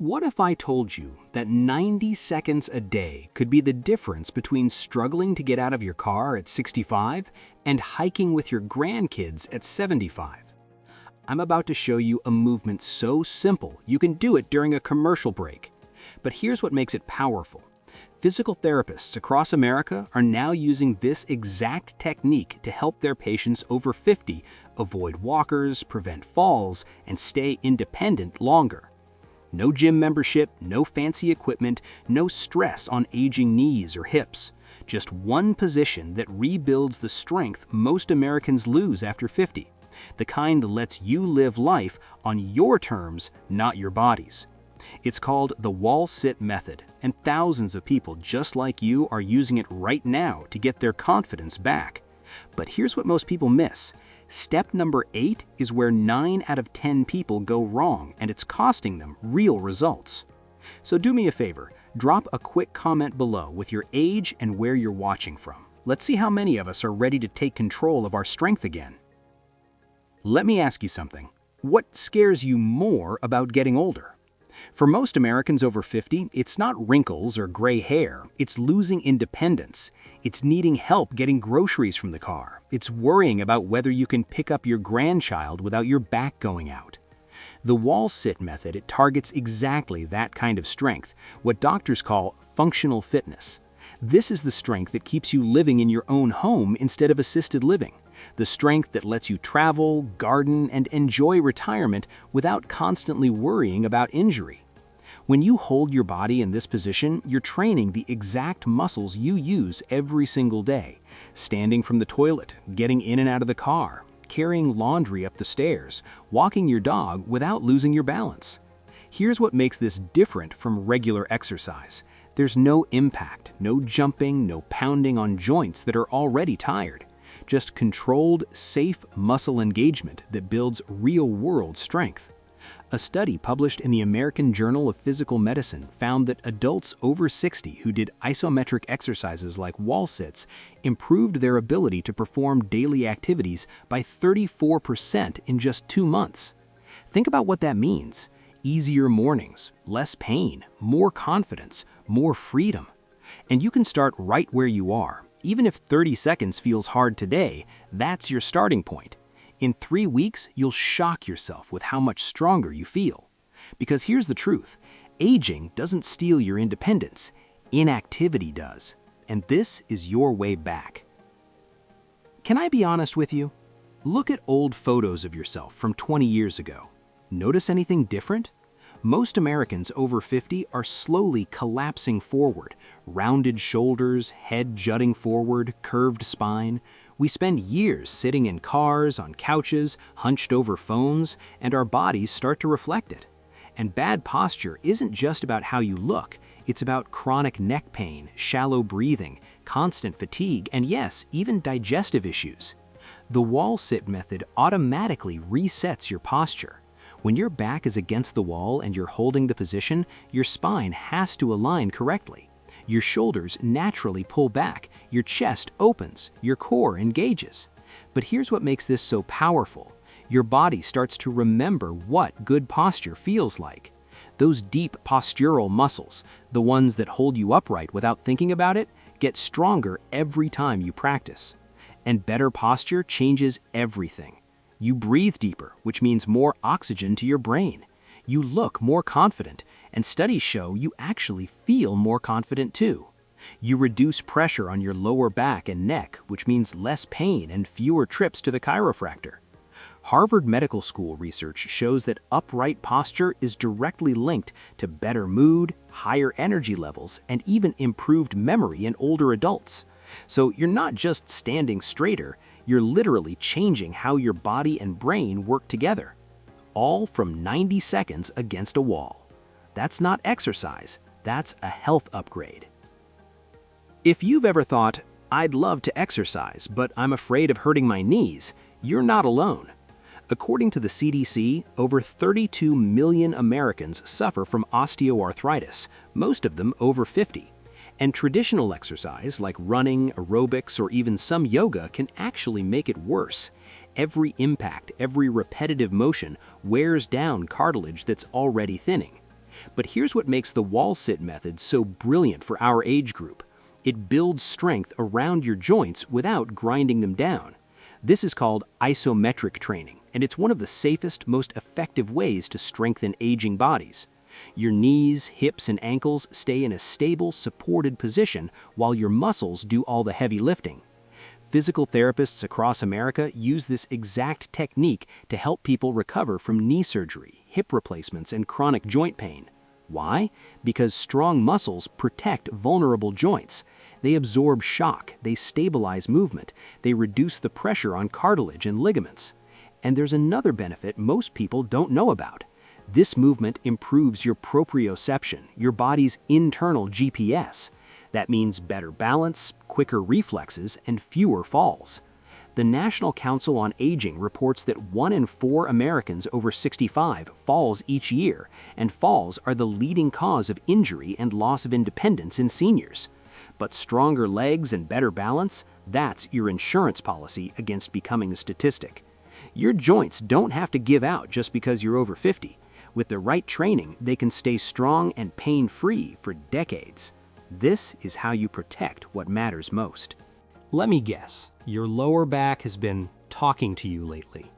What if I told you that 90 seconds a day could be the difference between struggling to get out of your car at 65 and hiking with your grandkids at 75? I'm about to show you a movement so simple you can do it during a commercial break. But here's what makes it powerful. Physical therapists across America are now using this exact technique to help their patients over 50 avoid walkers, prevent falls, and stay independent longer. No gym membership, no fancy equipment, no stress on aging knees or hips. Just one position that rebuilds the strength most Americans lose after 50. The kind that lets you live life on your terms, not your body's. It's called the wall-sit method, and thousands of people just like you are using it right now to get their confidence back. But here's what most people miss. Step number 8 is where 9 out of 10 people go wrong, and it's costing them real results. So do me a favor, drop a quick comment below with your age and where you're watching from. Let's see how many of us are ready to take control of our strength again. Let me ask you something. What scares you more about getting older? For most Americans over 50, it's not wrinkles or gray hair, it's losing independence. It's needing help getting groceries from the car. It's worrying about whether you can pick up your grandchild without your back going out. The wall-sit method, it targets exactly that kind of strength, what doctors call functional fitness. This is the strength that keeps you living in your own home instead of assisted living. The strength that lets you travel, garden, and enjoy retirement without constantly worrying about injury. When you hold your body in this position, you're training the exact muscles you use every single day. Standing from the toilet, getting in and out of the car, carrying laundry up the stairs, walking your dog without losing your balance. Here's what makes this different from regular exercise. There's no impact, no jumping, no pounding on joints that are already tired. Just controlled, safe muscle engagement that builds real-world strength. A study published in the American Journal of Physical Medicine found that adults over 60 who did isometric exercises like wall sits improved their ability to perform daily activities by 34% in just 2 months. Think about what that means. Easier mornings, less pain, more confidence, more freedom. And you can start right where you are. Even if 30 seconds feels hard today, that's your starting point. In 3 weeks, you'll shock yourself with how much stronger you feel. Because here's the truth, aging doesn't steal your independence, inactivity does. And this is your way back. Can I be honest with you? Look at old photos of yourself from 20 years ago. Notice anything different? Most Americans over 50 are slowly collapsing forward. Rounded shoulders, head jutting forward, curved spine. We spend years sitting in cars, on couches, hunched over phones, and our bodies start to reflect it. And bad posture isn't just about how you look, it's about chronic neck pain, shallow breathing, constant fatigue, and yes, even digestive issues. The wall-sit method automatically resets your posture. When your back is against the wall and you're holding the position, your spine has to align correctly. Your shoulders naturally pull back, your chest opens, your core engages. But here's what makes this so powerful. Your body starts to remember what good posture feels like. Those deep postural muscles, the ones that hold you upright without thinking about it, get stronger every time you practice. And better posture changes everything. You breathe deeper, which means more oxygen to your brain. You look more confident, and studies show you actually feel more confident too. You reduce pressure on your lower back and neck, which means less pain and fewer trips to the chiropractor. Harvard Medical School research shows that upright posture is directly linked to better mood, higher energy levels, and even improved memory in older adults. So you're not just standing straighter, you're literally changing how your body and brain work together. All from 90 seconds against a wall. That's not exercise, that's a health upgrade. If you've ever thought, I'd love to exercise, but I'm afraid of hurting my knees, you're not alone. According to the CDC, over 32 million Americans suffer from osteoarthritis, most of them over 50. And traditional exercise like running, aerobics, or even some yoga can actually make it worse. Every impact, every repetitive motion wears down cartilage that's already thinning. But here's what makes the wall sit method so brilliant for our age group. It builds strength around your joints without grinding them down. This is called isometric training, and it's one of the safest, most effective ways to strengthen aging bodies. Your knees, hips, and ankles stay in a stable, supported position while your muscles do all the heavy lifting. Physical therapists across America use this exact technique to help people recover from knee surgery, hip replacements, and chronic joint pain. Why? Because strong muscles protect vulnerable joints. They absorb shock, they stabilize movement, they reduce the pressure on cartilage and ligaments. And there's another benefit most people don't know about. This movement improves your proprioception, your body's internal GPS. That means better balance, quicker reflexes, and fewer falls. The National Council on Aging reports that 1 in 4 Americans over 65 falls each year, and falls are the leading cause of injury and loss of independence in seniors. But stronger legs and better balance, that's your insurance policy against becoming a statistic. Your joints don't have to give out just because you're over 50. With the right training, they can stay strong and pain-free for decades. This is how you protect what matters most. Let me guess, your lower back has been talking to you lately.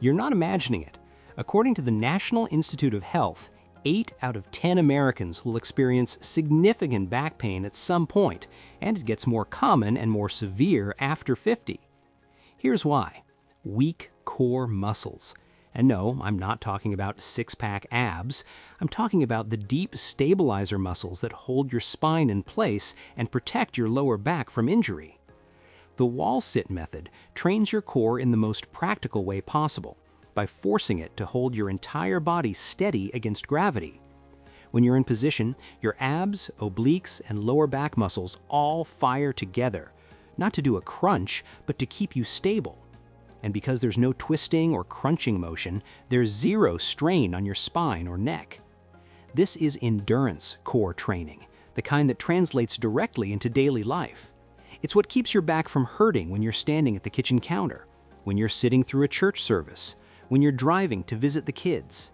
You're not imagining it. According to the National Institute of Health, 8 out of 10 Americans will experience significant back pain at some point, and it gets more common and more severe after 50. Here's why. Weak core muscles. And no, I'm not talking about six-pack abs. I'm talking about the deep stabilizer muscles that hold your spine in place and protect your lower back from injury. The wall sit method trains your core in the most practical way possible, by forcing it to hold your entire body steady against gravity. When you're in position, your abs, obliques, and lower back muscles all fire together, not to do a crunch, but to keep you stable. And because there's no twisting or crunching motion, there's zero strain on your spine or neck. This is endurance core training, the kind that translates directly into daily life. It's what keeps your back from hurting when you're standing at the kitchen counter, when you're sitting through a church service, when you're driving to visit the kids.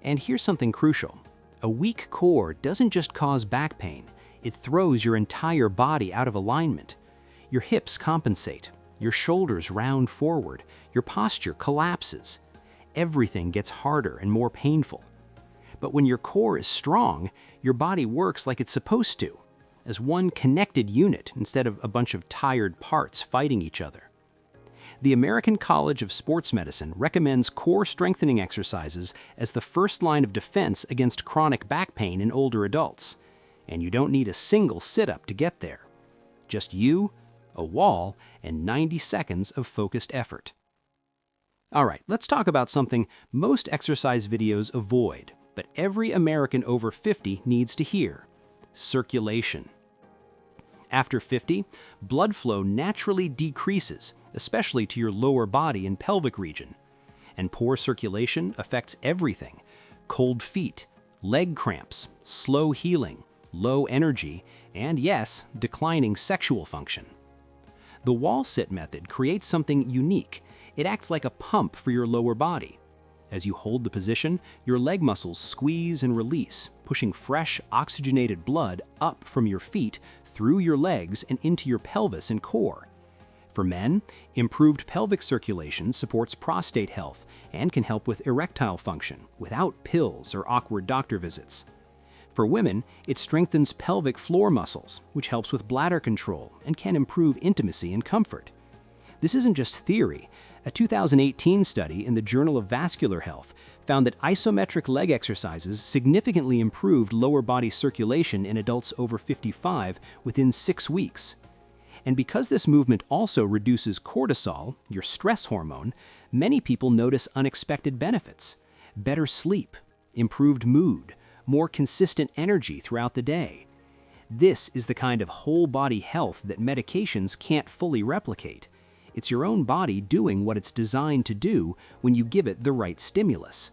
And here's something crucial. A weak core doesn't just cause back pain, it throws your entire body out of alignment. Your hips compensate. Your shoulders round forward, your posture collapses. Everything gets harder and more painful. But when your core is strong, your body works like it's supposed to, as one connected unit instead of a bunch of tired parts fighting each other. The American College of Sports Medicine recommends core strengthening exercises as the first line of defense against chronic back pain in older adults. And you don't need a single sit-up to get there. Just you, a wall, and 90 seconds of focused effort. All right, let's talk about something most exercise videos avoid, but every American over 50 needs to hear: circulation. After 50, blood flow naturally decreases, especially to your lower body and pelvic region. And poor circulation affects everything: cold feet, leg cramps, slow healing, low energy, and yes, declining sexual function. The wall sit method creates something unique. It acts like a pump for your lower body. As you hold the position, your leg muscles squeeze and release, pushing fresh, oxygenated blood up from your feet, through your legs, and into your pelvis and core. For men, improved pelvic circulation supports prostate health and can help with erectile function without pills or awkward doctor visits. For women, it strengthens pelvic floor muscles, which helps with bladder control and can improve intimacy and comfort. This isn't just theory. A 2018 study in the Journal of Vascular Health found that isometric leg exercises significantly improved lower body circulation in adults over 55 within 6 weeks. And because this movement also reduces cortisol, your stress hormone, many people notice unexpected benefits: better sleep, improved mood, more consistent energy throughout the day. This is the kind of whole-body health that medications can't fully replicate. It's your own body doing what it's designed to do when you give it the right stimulus.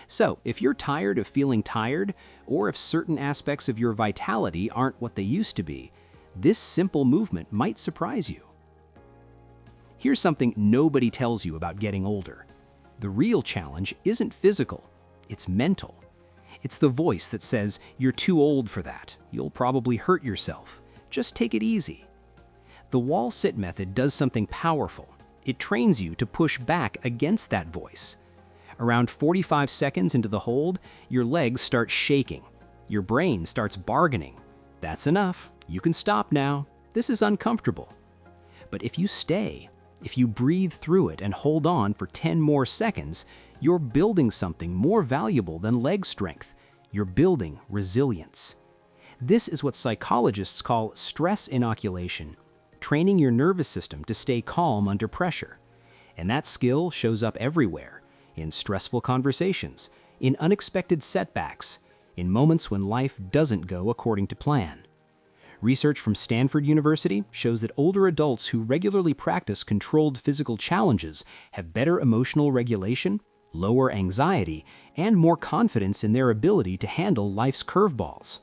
So, if you're tired of feeling tired, or if certain aspects of your vitality aren't what they used to be, this simple movement might surprise you. Here's something nobody tells you about getting older. The real challenge isn't physical, it's mental. It's the voice that says, "You're too old for that. You'll probably hurt yourself. Just take it easy." The wall sit method does something powerful. It trains you to push back against that voice. Around 45 seconds into the hold, your legs start shaking. Your brain starts bargaining. "That's enough. You can stop now. This is uncomfortable." But if you stay, if you breathe through it and hold on for 10 more seconds, you're building something more valuable than leg strength. You're building resilience. This is what psychologists call stress inoculation, training your nervous system to stay calm under pressure. And that skill shows up everywhere, in stressful conversations, in unexpected setbacks, in moments when life doesn't go according to plan. Research from Stanford University shows that older adults who regularly practice controlled physical challenges have better emotional regulation, lower anxiety, and more confidence in their ability to handle life's curveballs.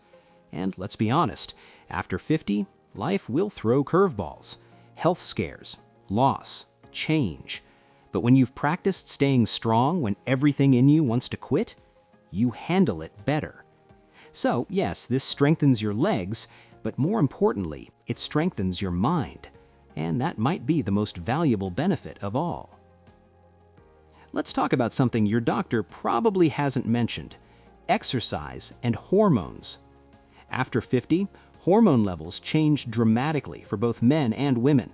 And let's be honest, after 50, life will throw curveballs. Health scares, loss, change. But when you've practiced staying strong when everything in you wants to quit, you handle it better. So yes, this strengthens your legs, but more importantly, it strengthens your mind. And that might be the most valuable benefit of all. Let's talk about something your doctor probably hasn't mentioned: exercise and hormones. After 50, hormone levels change dramatically for both men and women.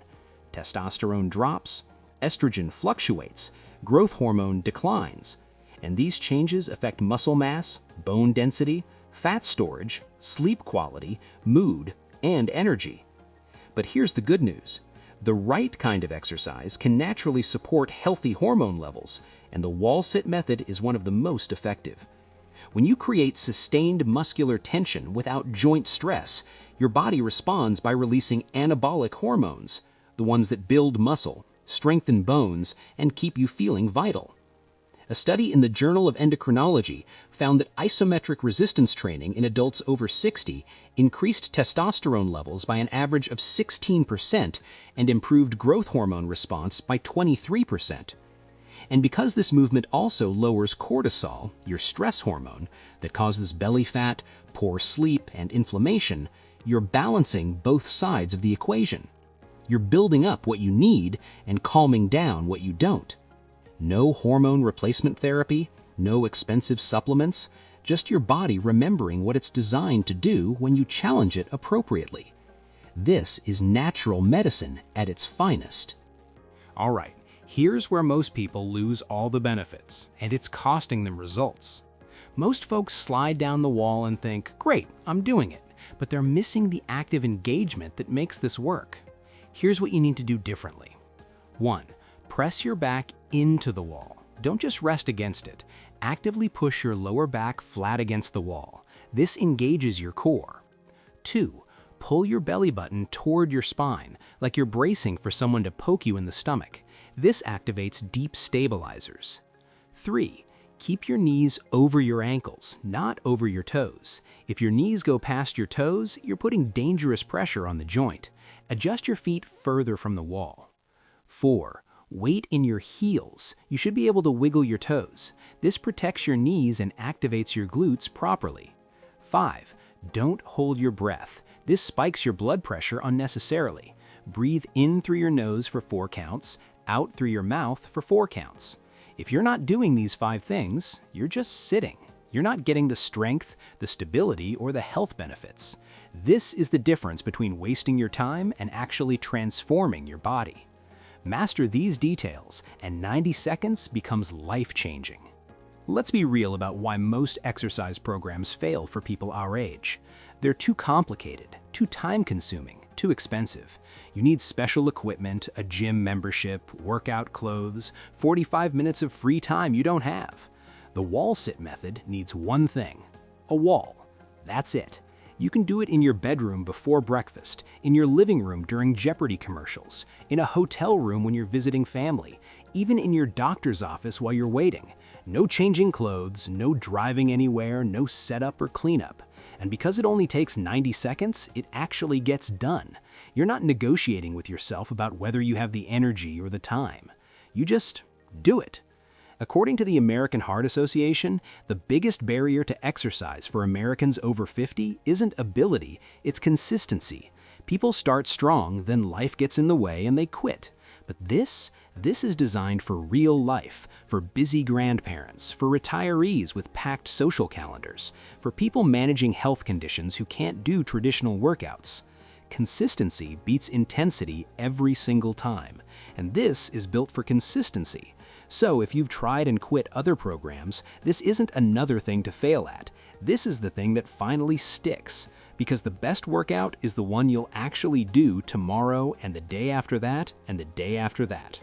Testosterone drops, estrogen fluctuates, growth hormone declines, and these changes affect muscle mass, bone density, fat storage, sleep quality, mood, and energy. But here's the good news. The right kind of exercise can naturally support healthy hormone levels, and the wall sit method is one of the most effective. When you create sustained muscular tension without joint stress, your body responds by releasing anabolic hormones, the ones that build muscle, strengthen bones, and keep you feeling vital. A study in the Journal of Endocrinology found that isometric resistance training in adults over 60 increased testosterone levels by an average of 16% and improved growth hormone response by 23%. And because this movement also lowers cortisol, your stress hormone, that causes belly fat, poor sleep, and inflammation, you're balancing both sides of the equation. You're building up what you need and calming down what you don't. No hormone replacement therapy, no expensive supplements, just your body remembering what it's designed to do when you challenge it appropriately. This is natural medicine at its finest. All right, here's where most people lose all the benefits, and it's costing them results. Most folks slide down the wall and think, "Great, I'm doing it," but they're missing the active engagement that makes this work. Here's what you need to do differently. 1. Press your back into the wall. Don't just rest against it. Actively push your lower back flat against the wall. This engages your core. 2. Pull your belly button toward your spine, like you're bracing for someone to poke you in the stomach. This activates deep stabilizers. 3. Keep your knees over your ankles, not over your toes. If your knees go past your toes, you're putting dangerous pressure on the joint. Adjust your feet further from the wall. 4. Weight in your heels. You should be able to wiggle your toes. This protects your knees and activates your glutes properly. 5. Don't hold your breath. This spikes your blood pressure unnecessarily. Breathe in through your nose for 4 counts, out through your mouth for 4 counts. If you're not doing these 5 things, you're just sitting. You're not getting the strength, the stability, or the health benefits. This is the difference between wasting your time and actually transforming your body. Master these details, and 90 seconds becomes life-changing. Let's be real about why most exercise programs fail for people our age. They're too complicated, too time-consuming, too expensive. You need special equipment, a gym membership, workout clothes, 45 minutes of free time you don't have. The wall sit method needs one thing: a wall. That's it. You can do it in your bedroom before breakfast, in your living room during Jeopardy commercials, in a hotel room when you're visiting family, even in your doctor's office while you're waiting. No changing clothes, no driving anywhere, no setup or cleanup. And because it only takes 90 seconds, it actually gets done. You're not negotiating with yourself about whether you have the energy or the time. You just do it. According to the American Heart Association, the biggest barrier to exercise for Americans over 50 isn't ability, it's consistency. People start strong, then life gets in the way and they quit. But this is designed for real life, for busy grandparents, for retirees with packed social calendars, for people managing health conditions who can't do traditional workouts. Consistency beats intensity every single time, and this is built for consistency. So if you've tried and quit other programs, this isn't another thing to fail at. This is the thing that finally sticks, because the best workout is the one you'll actually do tomorrow and the day after that and the day after that.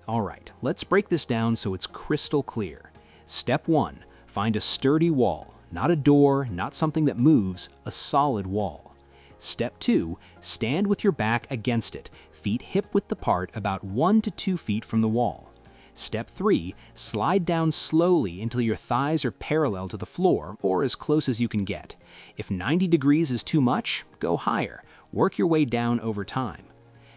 All right, let's break this down so it's crystal clear. Step 1, find a sturdy wall, not a door, not something that moves, a solid wall. Step 2, stand with your back against it, feet hip-width apart about 1 to 2 feet from the wall. Step 3, slide down slowly until your thighs are parallel to the floor or as close as you can get. If 90 degrees is too much, go higher. Work your way down over time.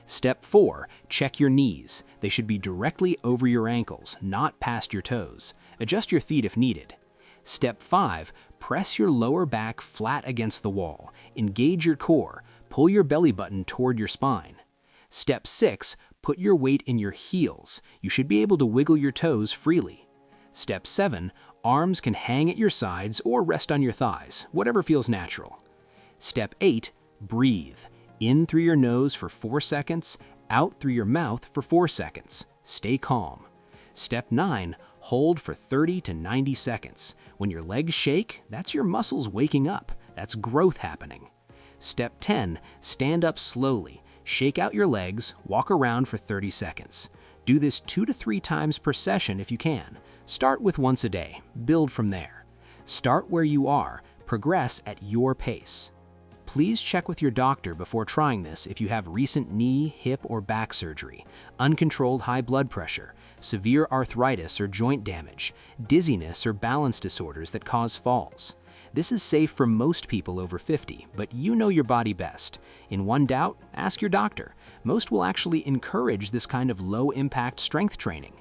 Step 4, check your knees. They should be directly over your ankles, not past your toes. Adjust your feet if needed. Step 5, press your lower back flat against the wall. Engage your core. Pull your belly button toward your spine. Step 6, put your weight in your heels. You should be able to wiggle your toes freely. Step 7, arms can hang at your sides or rest on your thighs, whatever feels natural. Step 8, breathe. In through your nose for 4 seconds, out through your mouth for 4 seconds. Stay calm. Step 9, hold for 30 to 90 seconds. When your legs shake, that's your muscles waking up. That's growth happening. Step 10, stand up slowly. Shake out your legs, walk around for 30 seconds. Do this 2 to 3 times per session if you can. Start with once a day. Build from there. Start where you are. Progress at your pace. Please check with your doctor before trying this if you have recent knee, hip, or back surgery, uncontrolled high blood pressure, severe arthritis or joint damage, dizziness or balance disorders that cause falls. This is safe for most people over 50, but you know your body best. In one doubt, ask your doctor. Most will actually encourage this kind of low-impact strength training.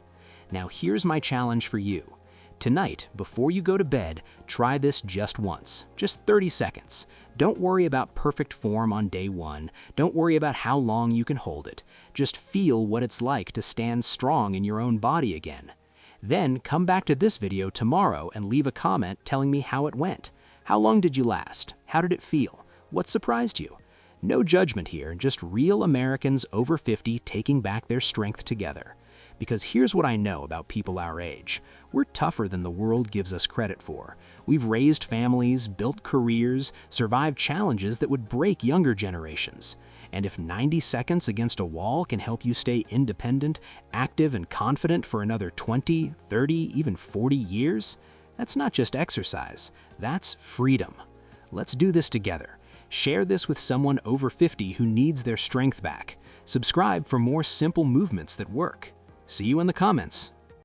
Now here's my challenge for you. Tonight, before you go to bed, try this just once, just 30 seconds. Don't worry about perfect form on day 1. Don't worry about how long you can hold it. Just feel what it's like to stand strong in your own body again. Then come back to this video tomorrow and leave a comment telling me how it went. How long did you last? How did it feel? What surprised you? No judgment here, just real Americans over 50 taking back their strength together. Because here's what I know about people our age. We're tougher than the world gives us credit for. We've raised families, built careers, survived challenges that would break younger generations. And if 90 seconds against a wall can help you stay independent, active, and confident for another 20, 30, even 40 years, that's not just exercise, that's freedom. Let's do this together. Share this with someone over 50 who needs their strength back. Subscribe for more simple movements that work. See you in the comments.